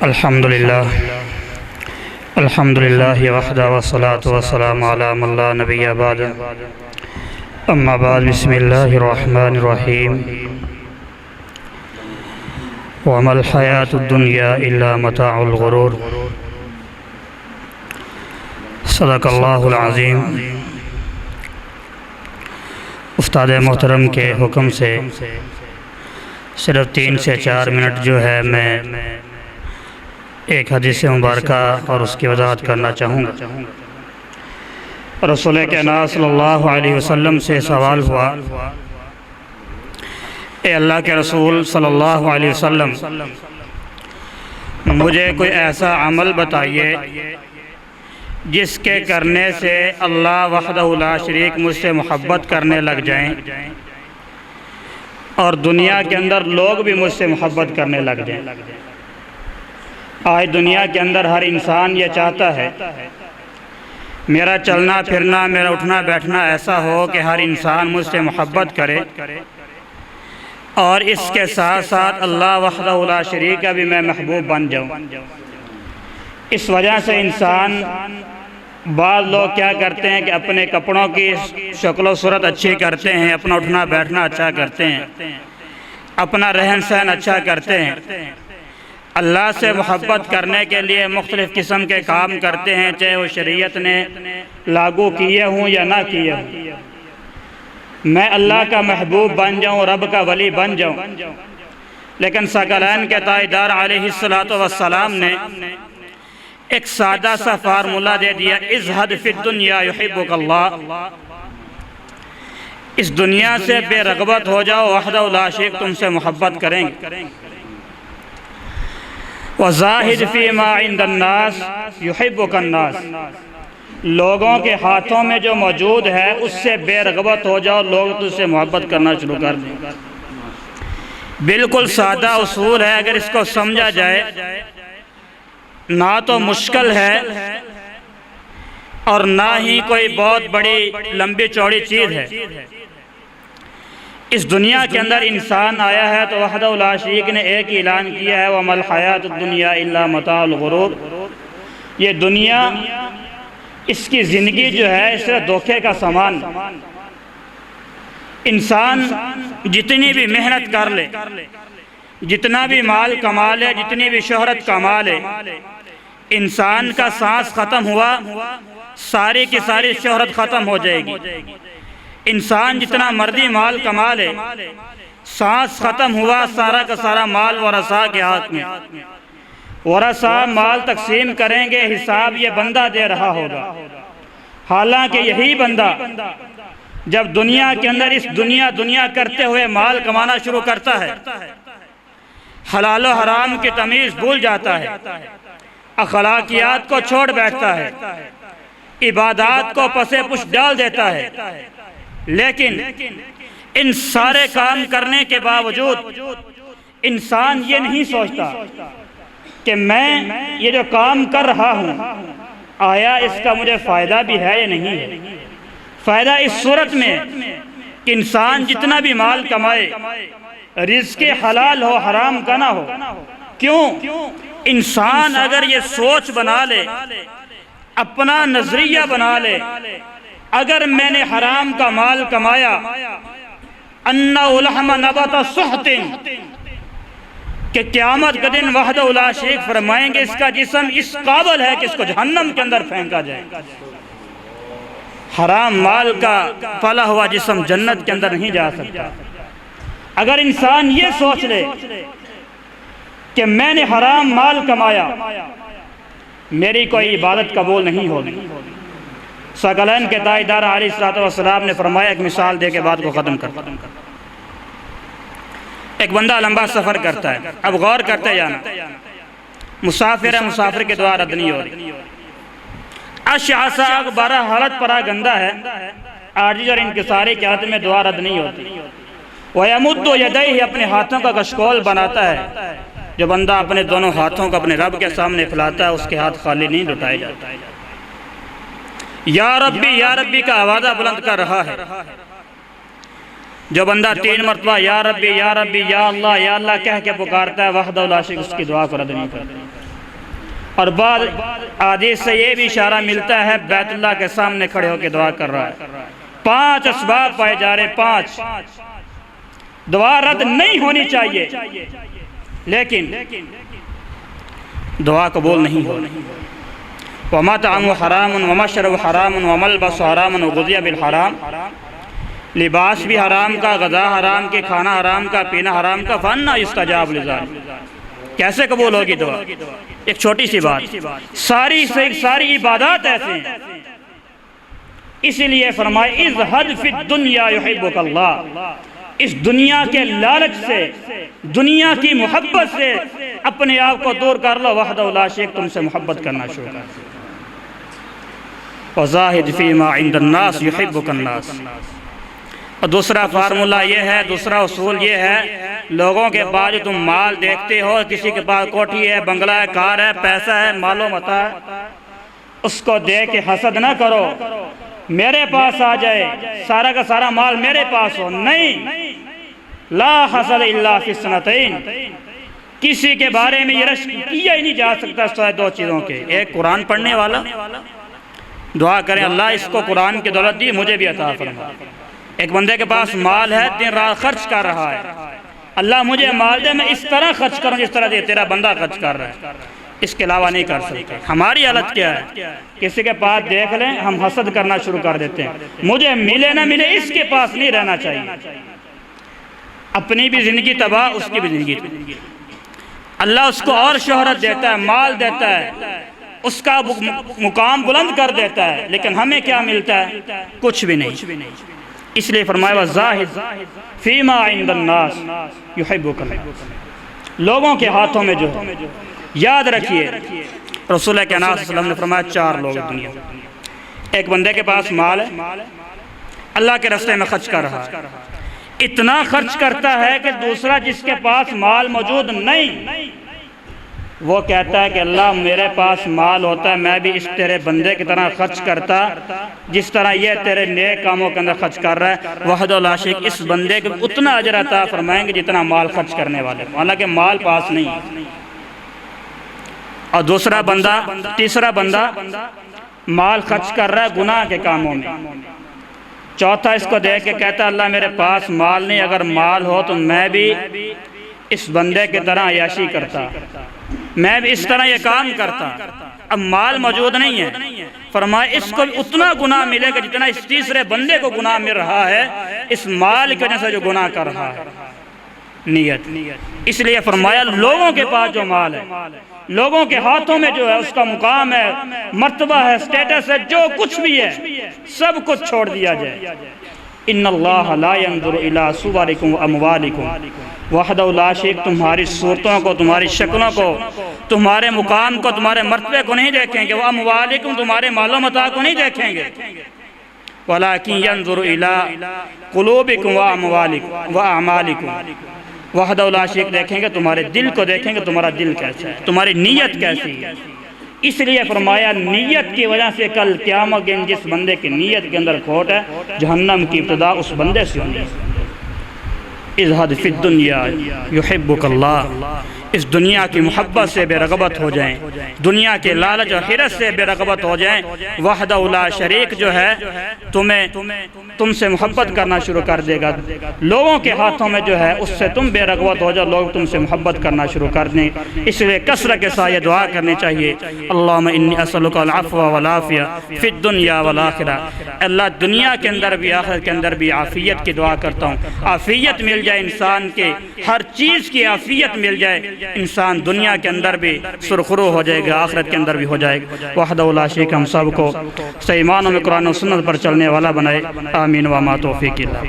الحمد للہ وحدہ والصلاة والسلام علی من لا نبی بعد اما بعد بسم اللہ الرحمن الرحیم وما الحیاة الدنیا الا متاع الغرور صدق اللہ العظیم۔ استاد محترم کے حکم سے صرف 3 سے 4 منٹ جو ہے میں ایک حدیث مبارکہ اور اس کی وضاحت کرنا چاہوں گا۔ رسول کائنات صلی اللہ علیہ وسلم سے سوال ہوا، اے اللہ کے رسول صلی اللہ علیہ وسلم، مجھے کوئی ایسا عمل بتائیے جس کے کرنے سے اللہ وحدہ لا شریک مجھ سے محبت کرنے لگ جائیں اور دنیا کے اندر لوگ بھی مجھ سے محبت کرنے لگ جائیں۔ آج دنیا کے اندر ہر انسان یہ چاہتا ہے میرا چلنا پھرنا، میرا اٹھنا بیٹھنا ایسا ہو کہ ہر انسان مجھ سے محبت کرے، اور اس کے ساتھ ساتھ اللہ وحدہ لا شریک کا بھی میں محبوب بن جاؤں۔ اس وجہ سے انسان بعض لوگ کیا کرتے ہیں کہ اپنے کپڑوں کی شکل و صورت اچھی کرتے ہیں، اپنا اٹھنا بیٹھنا اچھا کرتے ہیں، اپنا رہن سہن اچھا کرتے ہیں، اللہ سے محبت کرنے کے لیے مختلف قسم کے کام کرتے ہیں، چاہے وہ شریعت نے لاگو کیے ہوں یا نہ کیے ہوں۔ میں اللہ کا محبوب بن جاؤں، رب کا ولی بن جاؤں، لیکن ثقلین کے تاجدار علیہ السلام نے ایک سادہ سا فارمولہ دے دیا، ازہد فی الدنیا یحبک اللہ، اس دنیا سے بے رغبت ہو جاؤ، وحدہ لا شریک تم سے محبت کریں گے۔ وَزَاہِدْ فِي مَا عِنْدَ النَّاسِ يُحِبُّكَ النَّاسِ، لوگوں کے ہاتھوں میں جو موجود ہے اس سے بے رغبت ہو جاؤ، لوگ تجھ سے محبت کرنا شروع کر دیں۔ بالکل سادہ اصول ہے، اگر اس کو سمجھا جائے نہ تو مشکل ہے اور نہ ہی کوئی بہت بڑی لمبی چوڑی چیز ہے۔ اس دنیا کے اندر انسان آیا ہے تو وحدہ لا شریک نے ایک ہی اعلان کیا ہے، وَمَا الْحَيَاةُ الدُّنْيَا إِلَّا مَتَاعُ الْغُرُورِ، یہ دنیا، اس کی زندگی جو ہے اس سے دھوکے کا سامان۔ انسان جتنی بھی محنت کر لے، جتنا بھی مال کما لے، جتنی بھی شہرت کما لے، انسان کا سانس ختم ہوا ساری کی ساری شہرت ختم ہو جائے گی۔ انسان جتنا مرضی مال کما لے، سانس ختم ہوا سارا کا سارا مال ورثاء کے ہاتھ میں، ورثاء مال تقسیم کریں گے، حساب یہ بندہ دے رہا ہوگا۔ حالانکہ یہی بندہ جب دنیا کے اندر اس دنیا کرتے ہوئے مال کمانا شروع کرتا ہے، حلال و حرام کی تمیز بھول جاتا ہے، اخلاقیات کو چھوڑ بیٹھتا ہے، عبادات کو پسے پش ڈال دیتا ہے، لیکن ان سارے کام کرنے کے باوجود انسان یہ نہیں سوچتا کہ میں یہ جو کام کر رہا ہوں آیا اس کا مجھے فائدہ بھی ہے یا نہیں ہے۔ فائدہ اس صورت میں کہ انسان جتنا بھی مال کمائے، رزق حلال ہو حرام کا نہ ہو۔ کیوں؟ انسان اگر یہ سوچ بنا لے، اپنا نظریہ بنا لے، اگر میں نے حرام کا مال کمایا، اَنَّهُ لَحْمَ نَبَتَ سُحْتٍ، کہ قیامت کا دن وحدہ لا شریک فرمائیں گے اس کا جسم اس قابل ہے کہ اس کو جہنم کے اندر پھینکا جائے۔ حرام مال کا پلا ہوا جسم جنت کے اندر نہیں جا سکتا۔ اگر انسان یہ سوچ لے کہ میں نے حرام مال کمایا، میری کوئی عبادت قبول نہیں ہوگی۔ ثقلین کے تاجدار علیہ السلام نے فرمایا، ایک مثال دے کے بات کو ختم کرتا ہوں۔ ایک بندہ لمبا سفر کرتا ہے، اب غور کرتے جانا، مسافر ہے، مسافر کی دعا رد نہیں ہو رہی، اشعث اغبر، حالت پرا گندہ ہے، عاجز اور انکساری کی حالت میں دعا رد نہیں ہوتی۔ وَيَمُدُّ يَدَيْهِ، اپنے ہاتھوں کا کشکول بناتا ہے، جو بندہ اپنے دونوں ہاتھوں کو اپنے رب کے سامنے پھیلاتا ہے اس کے ہاتھ خالی نہیں لٹائے جاتے۔ یا ربی کا آوازہ بلند کر رہا ہے۔ جو بندہ 3 مرتبہ یا ربی یا اللہ کہہ کے پکارتا ہے، وحدہ لا شریک اس کی دعا کو رد نہیں کرتا۔ اور بعض حدیث سے یہ بھی اشارہ ملتا ہے بیت اللہ کے سامنے کھڑے ہو کے دعا کر رہا ہے۔ 5 اسباب پائے جا رہے، 5 دعا رد نہیں ہونی چاہیے، لیکن دعا قبول نہیں ہو۔ وَمَطْعَمُ حَرَامٌ وَمَشْرَبُ حَرَامٌ وَمَلْبَسُ حَرَامٌ وَغُذِيَ بِالْحَرَامِ، لباس بھی حرام کا، غذا حرام کے، کھانا حرام کا، پینا حرام کا، فَأَنَّىٰ يُسْتَجَابُ لِذَٰلِكَ، کیسے قبول ہوگی دعا؟ ایک چھوٹی سی بات، ساری عبادات ایسے ہیں۔ اسی لیے فرمائے اِزْهَدْ فِي الدُّنْيَا يُحِبُّكَ اللَّهُ، اس دنیا کے لالچ سے، دنیا کی محبت سے اپنے آپ کو دور کر لو، وحدہ لا شریک تم سے محبت کرنا شروع کر دو۔ وَزَاهِدْ فِي مَا عِندَ النَّاسِ يُحِبُّكَ النَّاسِ، اور دوسرا فارمولہ یہ ہے، دوسرا اصول یہ ہے، لوگوں کے پاس جو تم مال دیکھتے ہو، کسی کے پاس کوٹھی ہے، بنگلہ ہے، کار ہے، پیسہ ہے، مال و متاع ہے، اس کو دیکھ کے حسد نہ کرو، میرے پاس آ جائے، سارا کا سارا مال میرے پاس ہو، نہیں، لا حسد الا فی السنتین، کسی کے بارے میں یہ رشک کیا ہی نہیں جا سکتا سوائے 2 چیزوں کے، ایک قرآن پڑھنے والا، دعا کریں اللہ اس کو قرآن کی دولت دی مجھے بھی عطا فرما۔ ایک بندے کے پاس مال ہے، دن رات خرچ کر رہا ہے، اللہ مجھے مال دے، میں اس طرح خرچ کروں جس طرح تیرا بندہ خرچ کر رہا ہے، اس کے علاوہ نہیں کر سکتے۔ ہماری حالت کیا ہے؟ کسی کے پاس دیکھ لیں ہم حسد کرنا شروع کر دیتے ہیں، مجھے ملے نہ ملے اس کے پاس نہیں رہنا چاہیے، اپنی بھی زندگی تباہ، اس کی بھی زندگی تباہ۔ اللہ اس کو اور شہرت دیتا ہے، مال دیتا ہے، اس کا مقام بلند کر دیتا ہے، لیکن ہمیں کیا ملتا ہے؟ کچھ بھی نہیں۔ اس لیے فرمایا وَزَاهِدْ فِي مَا عِندَ النَّاسِ يُحِبُّكَ اللَّهُ، لوگوں کے ہاتھوں میں جو ہے، یاد رکھیے رسول کے نام صلی اللہ علیہ وسلم نے فرمایا 4 لوگ دنیا، ایک بندے کے پاس مال ہے، اللہ کے راستے میں خرچ کر رہا ہے، اتنا خرچ کرتا ہے کہ دوسرا جس کے پاس مال موجود نہیں، وہ کہتا ہے کہ اللہ میرے پاس مال ہوتا ہے میں بھی اس تیرے بندے کی طرح خرچ کرتا جس طرح یہ تیرے نیک کاموں کے اندر خرچ کر رہا ہے، وحدہ لا شریک اس بندے کو اتنا اجر عطا فرمائیں گے جتنا مال خرچ کرنے والے، حالانکہ مال پاس نہیں۔ اور دوسرا بندہ، تیسرا بندہ مال خرچ کر رہا ہے گناہ کے کاموں میں، چوتھا اس کو دیکھ کے کہتا ہے اللہ میرے پاس مال نہیں، اگر مال ہو تو میں بھی اس بندے کی طرح عیاشی کرتا، میں بھی اس طرح یہ کام کرتا، اب مال موجود نہیں ہے، فرمایا اس کو اتنا گناہ ملے گا جتنا اس تیسرے بندے کو گناہ مل رہا ہے اس مال کی وجہ سے جو گناہ کر رہا ہے۔ نیت، اس لیے فرمایا لوگوں کے پاس جو مال ہے، لوگوں کے ہاتھوں میں جو ہے اس کا مقام ہے، مرتبہ ہے، سٹیٹس ہے، جو کچھ بھی ہے سب کچھ چھوڑ دیا جائے۔ ان اللہ لا ينظر الى صورکم واموالکم، وحدہ لا شریک تمہاری صورتوں کو، تمہاری شکلوں کو، تمہارے مقام کو، تمہارے مرتبے کو نہیں دیکھیں گے، واموالکم تمہارے مال و متاع کو نہیں دیکھیں گے، ولکن ينظر الى قلوبکم واموالکم واعمالکم، وحدہ لا شریک دیکھیں گے تمہارے دل کو، دیکھیں گے تمہارا دل کیسا ہے، تمہاری نیت کیسی ہے۔ اس لیے فرمایا نیت کی وجہ سے کل قیامت دن جس بندے کی نیت کے اندر کھوٹ ہے جہنم کی ابتدا اس بندے سے ہوئی۔ اِزْهَدْ فِي الدُّنْيَا يُحِبُّكَ اللَّهُ، اس دنیا کی محبت سے بے رغبت ہو جائیں، دنیا کے لالچ اور حرص سے بے رغبت ہو جائیں، وحدہ لا شریک جو ہے تم سے محبت کرنا شروع کر دے گا، لوگوں کے ہاتھوں میں جو ہے اس سے تم بے رغبت ہو جاؤ، لوگ تم سے محبت کرنا شروع کر دیں۔ اس لیے کثرت کے ساتھ یہ دعا کرنی چاہیے، اللہم انی اسألک العفو والعافیہ فی الدنیا والآخرہ، اللہ دنیا کے اندر بھی آخرت کے اندر بھی عافیت کی دعا کرتا ہوں، عافیت مل جائے انسان کے، ہر چیز کی عافیت مل جائے، انسان دنیا کے اندر بھی سرخرو ہو جائے گا، آخرت کے اندر بھی ہو جائے گا۔ وحدہ لا شریک ہم سب کو صحیح معنوں میں قرآن و سنت پر چلنے والا بنائے، آمین وما توفیق اللہ۔